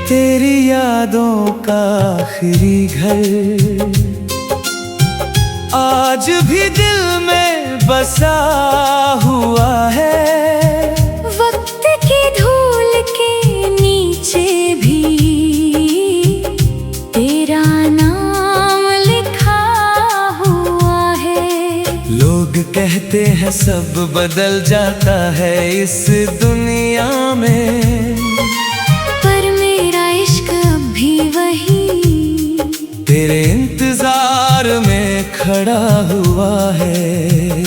तेरी यादों का आखिरी घर आज भी दिल में बसा हुआ है। वक्त की धूल के नीचे भी तेरा नाम लिखा हुआ है। लोग कहते हैं सब बदल जाता है इस दुनिया में, पर मेरा इश्क अब भी वही तेरे इंतजार में खड़ा हुआ है।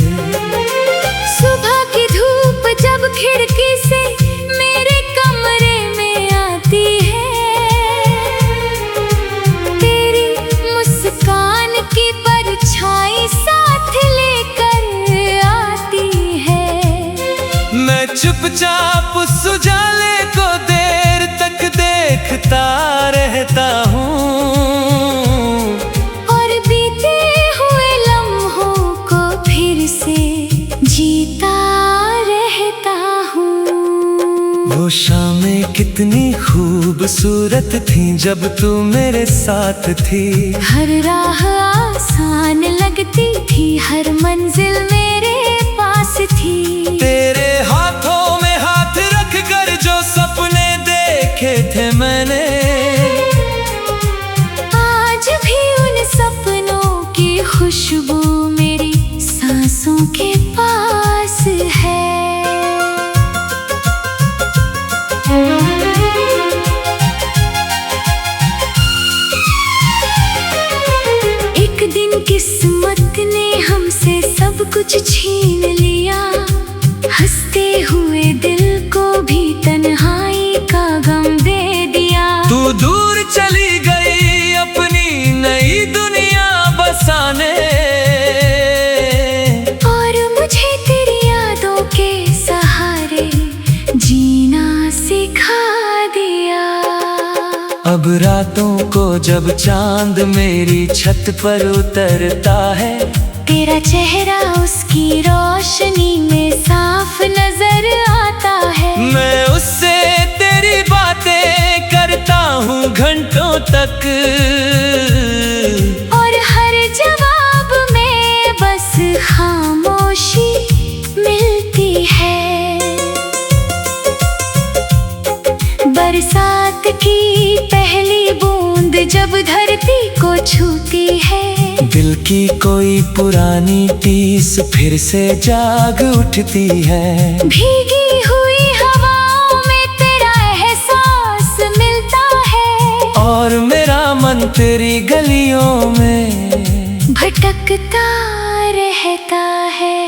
सुबह की धूप जब खिड़की से मेरे कमरे में आती है, तेरी मुस्कान की परछाई साथ लेकर आती है। मैं चुपचाप उस उजाले को देर तक देखता रहता हूँ, और बीते हुए लम्हों को फिर से जीता रहता हूँ। वो शामें कितनी खूबसूरत थी जब तू मेरे साथ थी। हर राह आसान लगती थी, हर मंजिल मेरे पास थी। तेरे हाथों में हाथ रख कर जो सपने देखे थे मैंने, आज भी उन सपनों की खुशबू मेरी सांसों के पास है। एक दिन किस्मत ने हमसे सब कुछ छीन लिया, हंसते हुए दिल को भी तन्हाई का गम दे दिया। तू दूर चली गई अपनी नई दुनिया बसाने, और मुझे तेरी यादों के सहारे जीना सिखा दिया। अब रातों को जब चांद मेरी छत पर उतरता है, तेरा चेहरा उसकी रोशनी में साफ नजर आता है। मैं उससे तेरी बातें करता हूँ घंटों तक, और हर जवाब में बस खामोशी मिलती है। बरसात की पहली बूंद जब धरती को छूती है, दिल की कोई पुरानी टीस फिर से जाग उठती है। भीगी हुई हवाओं में तेरा एहसास मिलता है, और मेरा मन तेरी गलियों में भटकता रहता है।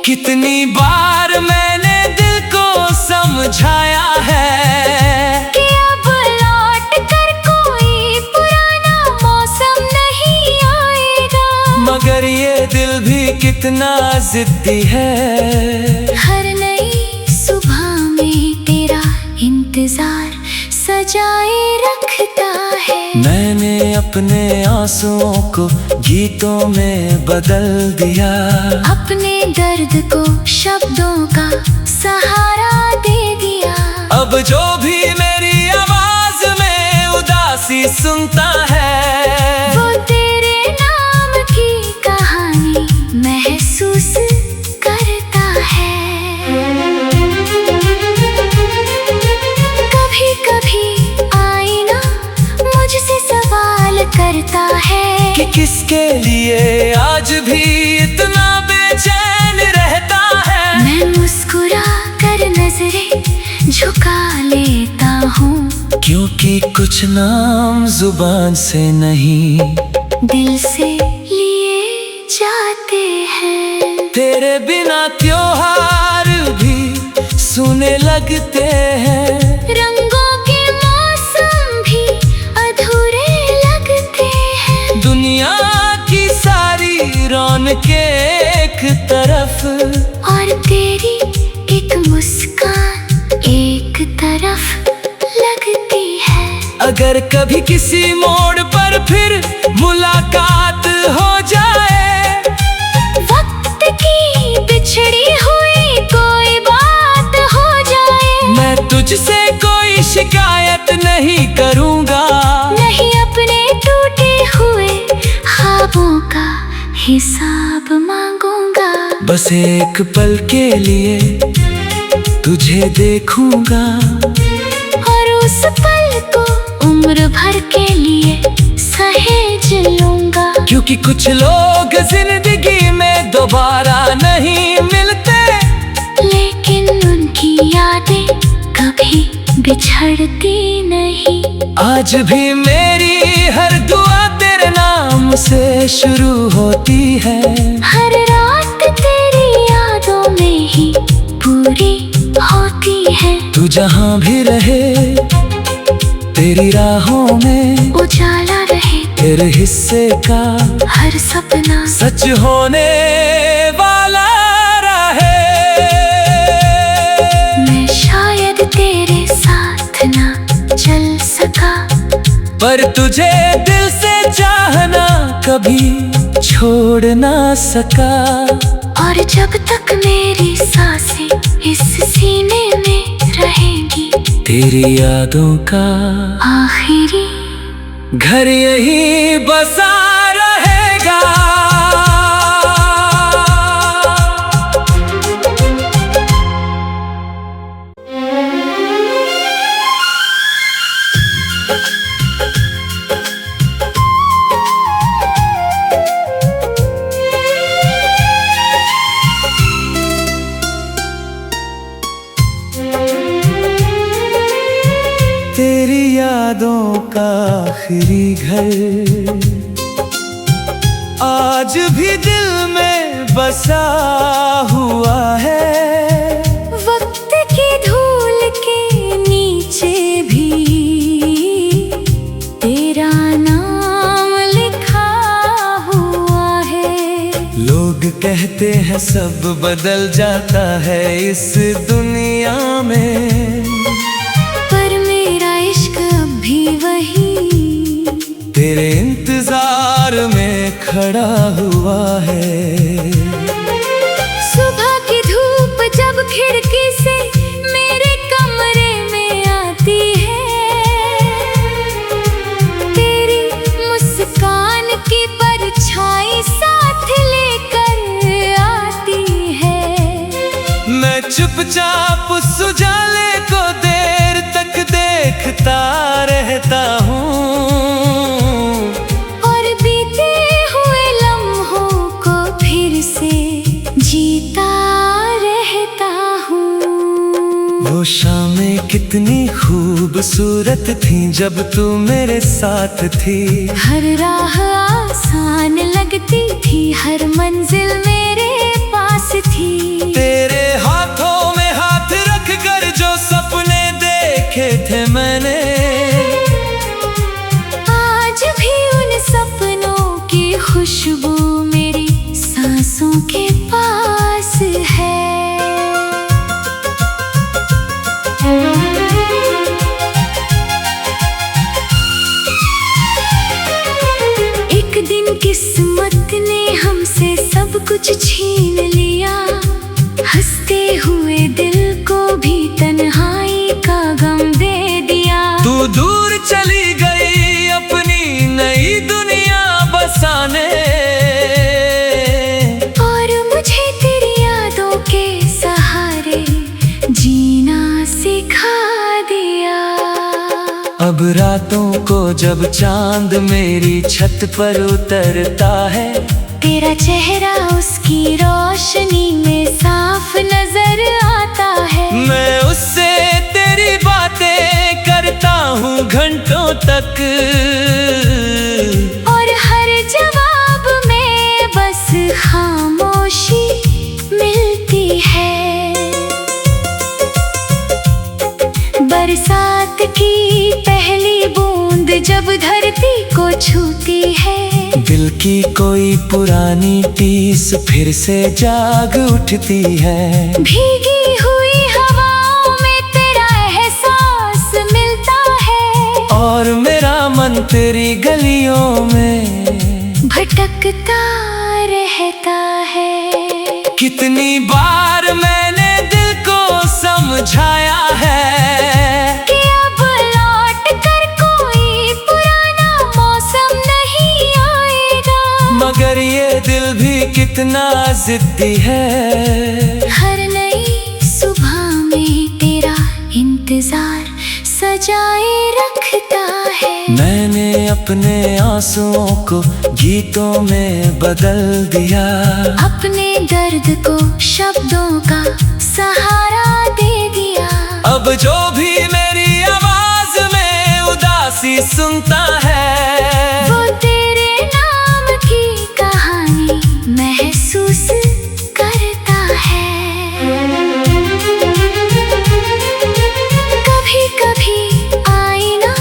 कितनी बार मैंने दिल को समझाया है कि अब लौट कर कोई पुराना मौसम नहीं आएगा, मगर ये दिल भी कितना जिद्दी है। हर नई सुबह में तेरा इंतजार सजाए रखता है। मैंने अपने आंसुओं को गीतों में बदल दिया, अपने दर्द को शब्दों का सहारा दे दिया। अब जो भी मेरी आवाज में उदासी सुनता है, वो तेरे नाम की कहानी महसूस करता है। कभी कभी आईना मुझसे सवाल करता है कि किसके लिए आज भी इतना बेचैन रहता है। मैं मुस्कुरा कर नजरें झुका लेता हूँ, क्योंकि कुछ नाम जुबान से नहीं दिल से लिए जाते हैं। तेरे बिना त्योहार भी सुने लगते हैं, रंगों के मौसम भी अधूरे लगते हैं। दुनिया की सारी रौनकें एक तरफ, और तेरी एक मुस्कान एक तरफ लगती है। अगर कभी किसी मोड़ पर फिर मुलाकात हो जाए, वक्त की बिछड़ी हुई कोई बात हो जाए, मैं मैं तुझसे कोई शिकायत नहीं करूँगा, नहीं अपने टूटे हुए ख्वाबों का हिसाब मांगूंगा। बस एक पल के लिए तुझे देखूंगा, और उस पल को उम्र भर के लिए सहेज लूंगा। क्योंकि कुछ लोग जिंदगी में दोबारा नहीं मिलते, लेकिन उनकी यादें कभी बिछड़ती नहीं। आज भी मेरी हर दुआ तेरे नाम से शुरू होती है। हर रात तेरी यादों में ही पूरी होती है। तू जहाँ भी रहे तेरी राहों में उजाला रहे तेरे हिस्से का हर सपना सच होने वाला रहे। मैं शायद तेरे साथ ना चल सका, पर तुझे दिल से चाहना कभी छोड़ ना सका। और जब तक मेरी सांसें इस सीने में रहेंगी, तेरी यादों का आखिरी घर यही बसा रहेगा। तेरी यादों का आखिरी घर आज भी दिल में बसा हुआ है। वक्त की धूल के नीचे भी तेरा नाम लिखा हुआ है। लोग कहते हैं सब बदल जाता है इस दुनिया में, पर मेरा इश्क अब भी वही तेरे इंतजार में खड़ा हुआ है। सुबह की धूप जब खिड़की से मेरे कमरे में आती है, तेरी मुस्कान की परछाई साथ लेकर आती है। मैं चुपचाप उस उजाले को देर तक देखता रहता हूँ, और बीते हुए लम्हों को फिर से जीता रहता हूँ। वो शामें कितनी खूबसूरत थी जब तू मेरे साथ थी। हर राह आसान लगती थी, हर मंजिल मेरे पास थी। तेरे हाथों में हाथ रख कर जो सपने देखे थे मैंने, आज भी उन सपनों की खुशबू मेरी सांसों के पास है। एक दिन किस्मत ने हमसे सब कुछ छीन लिया, हंसते हुए दिल को भी तन्हाई का गम दे दिया। तू दूर चली गई अपनी नई दुनिया बसाने, और मुझे तेरी यादों के सहारे जीना सिखा दिया। अब रातों को जब चांद मेरी छत पर उतरता है, तेरा चेहरा उसकी रोशनी में साफ नजर आता है। मैं उससे तेरी बातें करता हूँ घंटों तक, और हर जवाब में बस खामोशी मिलती है। बरसात की पहली बूंद जब धरती को छूती है, दिल की कोई पुरानी टीस फिर से जाग उठती है। भीगी हुई हवाओं में तेरा एहसास मिलता है, और मेरा मन तेरी गलियों में भटकता रहता है। कितनी बार मैंने दिल को समझाया है, कितना जिद्दी है। हर नई सुबह में तेरा इंतजार सजाए रखता है। मैंने अपने आंसुओं को गीतों में बदल दिया। अपने दर्द को शब्दों का सहारा दे दिया। अब जो भी मेरी आवाज में उदासी सुनता है, वो तेरे नाम की कहानी महसूस करता है। कभी कभी आईना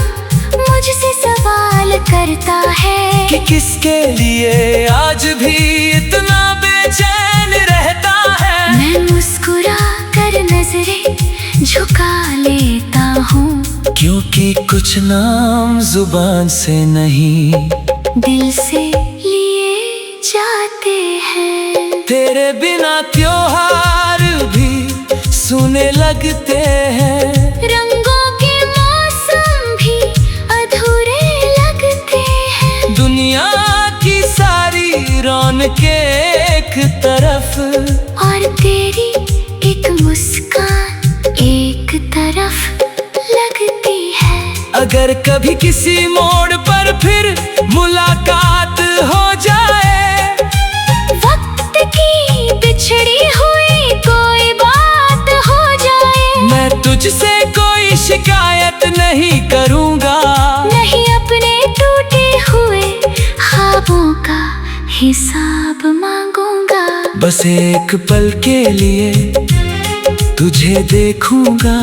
मुझसे सवाल करता है कि किसके लिए आज भी इतना बेचैन रहता है। मैं मुस्कुरा कर नजरें झुका लेता हूँ, क्योंकि कुछ नाम जुबान से नहीं दिल से लिए जाते हैं। तेरे बिना त्योहार भी सुने लगते हैं। रंगों के मौसम भी अधूरे लगते हैं। दुनिया की सारी रौनकें एक तरफ और तेरी एक मुस्कान एक तरफ लगती है। अगर कभी किसी मोड़ पर फिर मुलाकात हो जाए, वक्त की बिछड़ी हुई कोई बात हो जाए, मैं तुझसे कोई शिकायत नहीं करूँगा। नहीं अपने टूटे हुए ख्वाबों का हिसाब मांगूंगा। बस एक पल के लिए तुझे देखूंगा,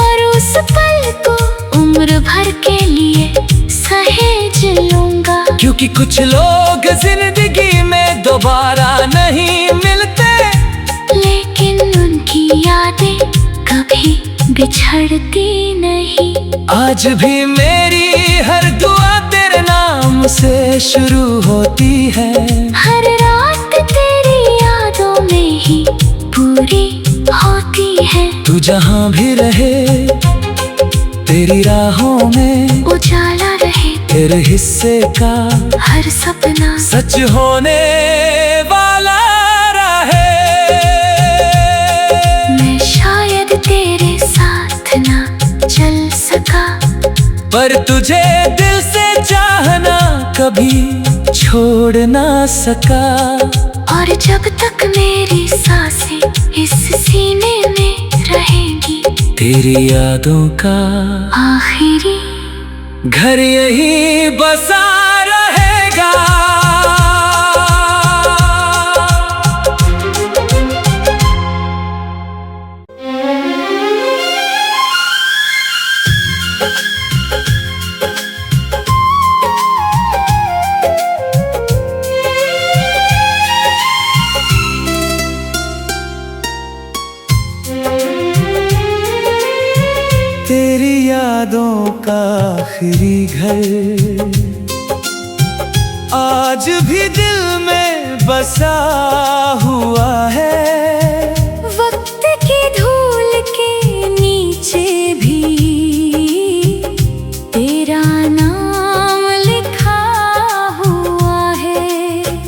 और उस पल को उम्र भर के लिए सहेज लूंगा। क्योंकि कुछ लोग जिंदगी में दोबारा नहीं मिलते, लेकिन उनकी यादें कभी बिछड़ती नहीं। आज भी मेरी हर दुआ तेरे नाम से शुरू होती है। हर रात तेरी यादों में ही पूरी होती है। तू जहाँ भी रहे, तेरी राहों में उजाला रहे, तेरे हिस्से का हर सपना सच होने वाला रहे। मैं शायद तेरे साथ ना चल सका, पर तुझे दिल से चाहना कभी छोड़ ना सका। और जब तक मेरी सांसें इस सीने में रहेंगी, तेरी यादों का आखिरी घर यही बसा रहेगा। तेरी यादों का आखिरी घर आज भी दिल में बसा हुआ है। वक्त की धूल के नीचे भी तेरा नाम लिखा हुआ है।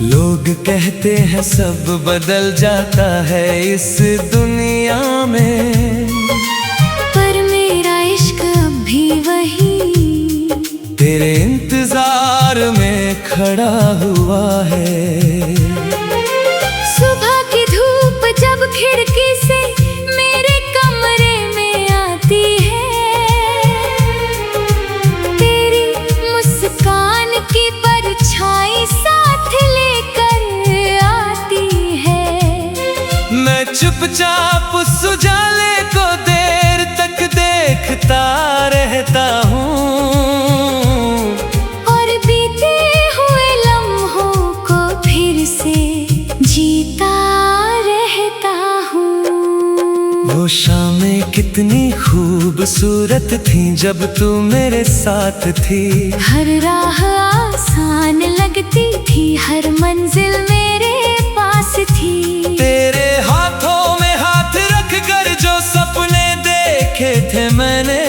लोग कहते हैं सब बदल जाता है इस दुनिया में, पर मेरा इश्क अब भी वही तेरे इंतजार में खड़ा हुआ है। सुबह की धूप जब खिड़की से मेरे कमरे में आती है, तेरी मुस्कान की परछाई साथ लेकर आती है। मैं चुपचाप उस उजाले को देर तक देखता रहता हूँ, और बीते हुए लम्हों को फिर से जीता रहता हूँ। वो शामें कितनी खूबसूरत थी जब तू मेरे साथ थी। हर राह आसान लगती थी, हर मंजिल मेरे पास थी। तेरे हाथों में हाथ रख कर जो सपने देखे थे मैंने,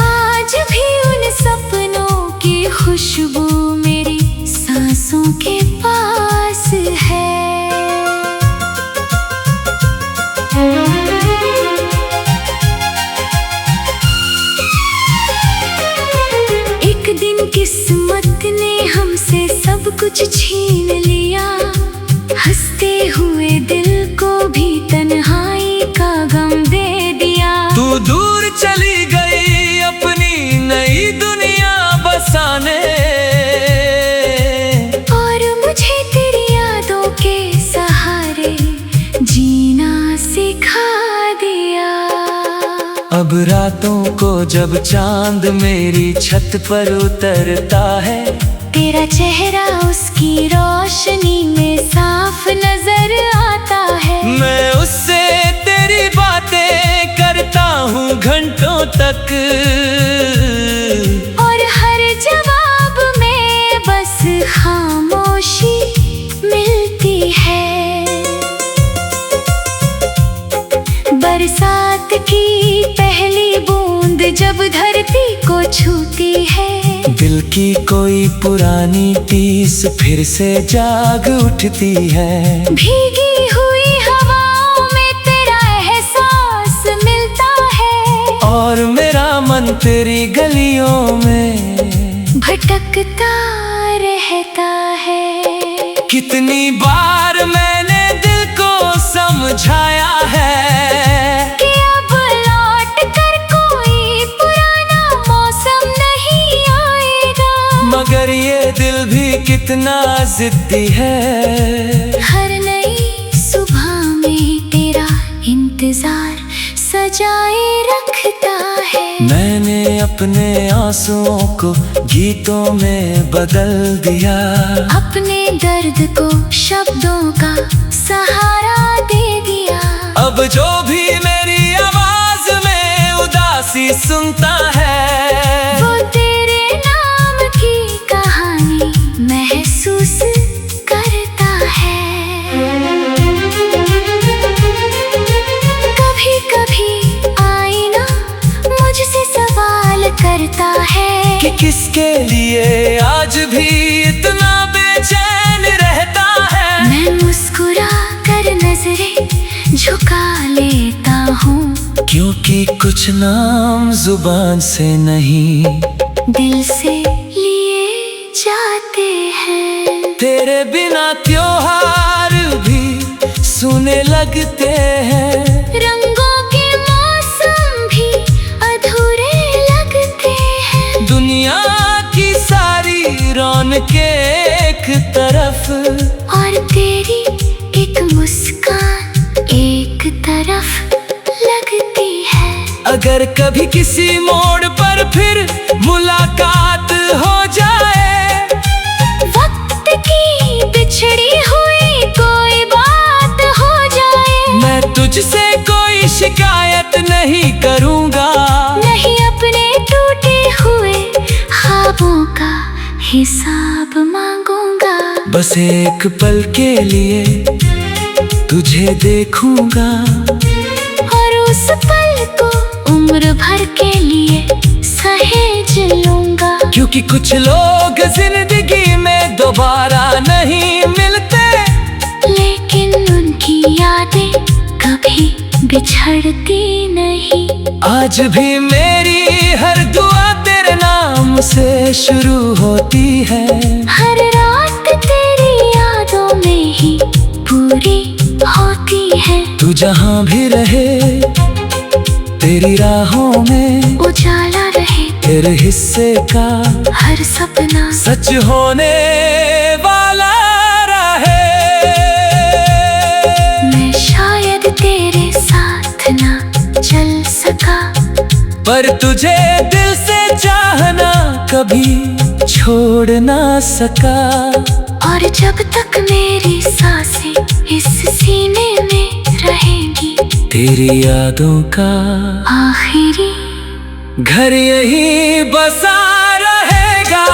आज भी उन सपनों की खुशबू मेरी सांसों के कुछ छीन लिया। हंसते हुए दिल को भी तन्हाई का गम दे दिया। तू दूर चली गई अपनी नई दुनिया बसाने, और मुझे तेरी यादों के सहारे जीना सिखा दिया। अब रातों को जब चांद मेरी छत पर उतरता है, तेरा चेहरा उसकी रोशनी में साफ नजर आता है। मैं उससे तेरी बातें करता हूँ घंटों तक, और हर जवाब में बस खामोशी मिलती है। बरसात की पहली बूंद जब धरती को छूती है, दिल की कोई पुरानी टीस फिर से जाग उठती है। भीगी हुई हवाओं में तेरा एहसास मिलता है, और मेरा मन तेरी गलियों में भटकता रहता है। कितनी बार मैंने दिल को समझाया है कि अब लौट कर कोई पुराना मौसम नहीं आएगा, मगर ये दिल भी कितना जिद्दी है। हर नई सुबह में तेरा इंतजार सजाए रखता है। मैंने अपने आंसुओं को गीतों में बदल दिया, अपने दर्द को शब्दों का सहारा दे दिया। अब जो भी मेरी आवाज में उदासी सुनता है, वो तेरे नाम की कहानी महसूस करता है। कभी कभी आईना मुझसे सवाल करता है कि किसके लिए आज भी इतना बेचैन रहता है। मैं मुस्कुरा कर नजरें झुका लेता हूँ, क्योंकि कुछ नाम जुबान से नहीं दिल से लिए जाते हैं। तेरे बिना त्योहार भी सुने लगते हैं, रंगों के मौसम भी अधूरे लगते हैं। दुनिया की सारी रौनकें एक तरफ, और तेरी एक मुस्कान एक तरफ लगती है। अगर कभी किसी मोड़ पर फिर मुलाकात हो जाए, वक्त की बिछड़ी हुई कोई बात हो जाए, मैं तुझसे कोई शिकायत नहीं करूँगा, नहीं अपने टूटे हुए ख्वाबों का हिसाब मांगूंगा। बस एक पल के लिए तुझे देखूंगा, और उस पल को उम्र भर के लिए सहेज लूंगा। क्योंकि कुछ लोग जिंदगी में दोबारा नहीं मिलते, लेकिन उनकी यादें कभी बिछड़ती नहीं। आज भी मेरी हर दुआ तेरे नाम से शुरू होती है। हर रात तेरी यादों में ही पूरी होती है। तू जहाँ भी रहे तेरी राहों में उजाला रहे तेरे हिस्से का हर सपना सच होने वाला रहे। मैं शायद तेरे साथ ना चल सका, पर तुझे दिल से चाहना कभी छोड़ ना सका। और जब तक मेरी सांसें इस सीने में रहेंगी, तेरी यादों का आखिरी घर यही बसा रहेगा।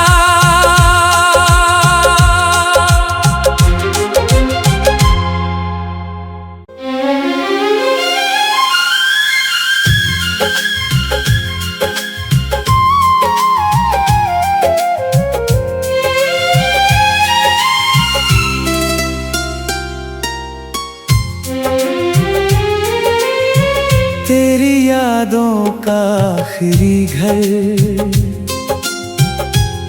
तेरी यादों का आखिरी घर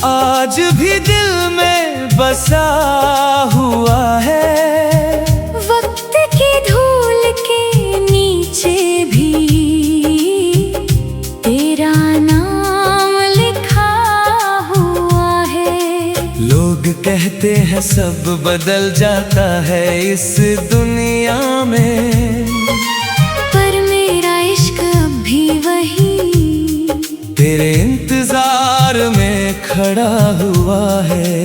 आज भी दिल में बसा हुआ है। वक्त की धूल के नीचे भी तेरा नाम लिखा हुआ है। लोग कहते हैं सब बदल जाता है इस दुनिया में, पर मेरा इश्क अब भी वही तेरे इंतजार में खड़ा हुआ है।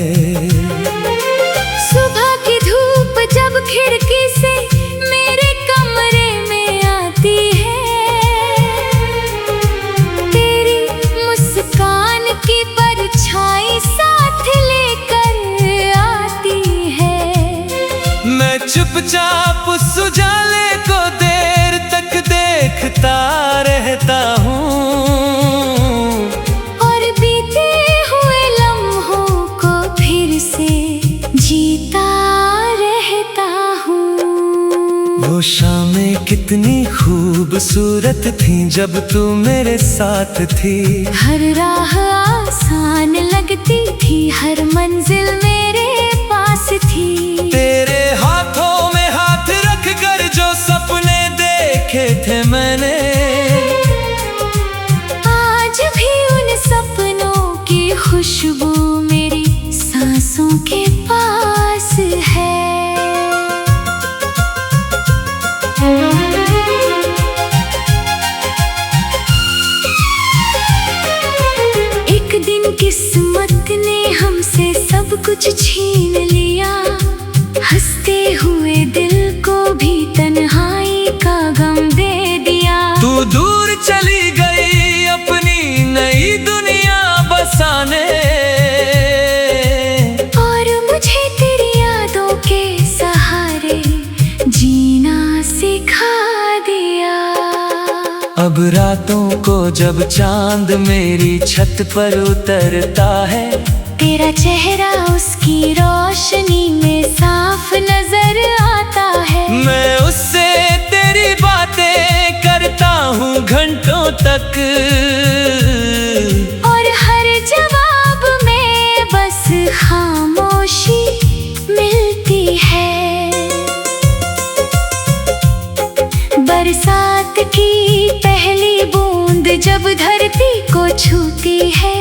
सुबह की धूप जब खिड़की से मेरे कमरे में आती है, तेरी मुस्कान की परछाई साथ लेकर आती है। मैं चुपचाप उस उजाले को देर तक देखता रहता हूँ, और बीते हुए लम्हों को फिर से जीता रहता हूँ। वो शामें कितनी खूबसूरत थी जब तू मेरे साथ थी। हर राह आसान लगती थी, हर मंजिल मेरे पास थी। तेरे हाथों में हाथ रख कर जो सपने देखे थे मैंने, आज भी उन सपनों की खुशबू मेरी सांसों के पास है। एक दिन किस्मत ने हमसे सब कुछ छीन लिया, हंसते हुए दिल को भी तन्हाई का गम दे दिया। तू दूर चली गई अपनी नई दुनिया बसाने, और मुझे तेरी यादों के सहारे जीना सिखा दिया। अब रातों को जब चांद मेरी छत पर उतरता है, तेरा चेहरा उसकी रोशनी में साफ नजर आता है। मैं उससे तेरी बातें करता हूँ घंटों तक, और हर जवाब में बस खामोशी मिलती है। बरसात की पहली बूंद जब धरती को छूती है,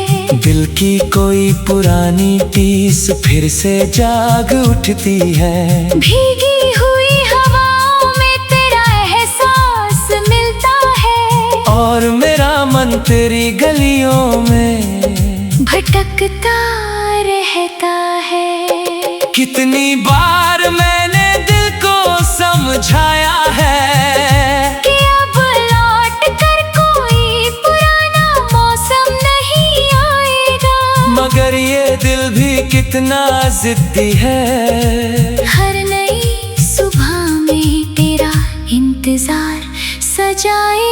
दिल की कोई पुरानी टीस फिर से जाग उठती है। भीगी हुई हवाओं में तेरा एहसास मिलता है, और मेरा मन तेरी गलियों में भटकता रहता है। कितनी बार मैंने दिल को समझाया है कि अब लौट कर कोई पुराना मौसम नहीं आएगा, मगर ये दिल भी कितना जिद्दी है। हर नई सुबह में तेरा इंतजार सजाए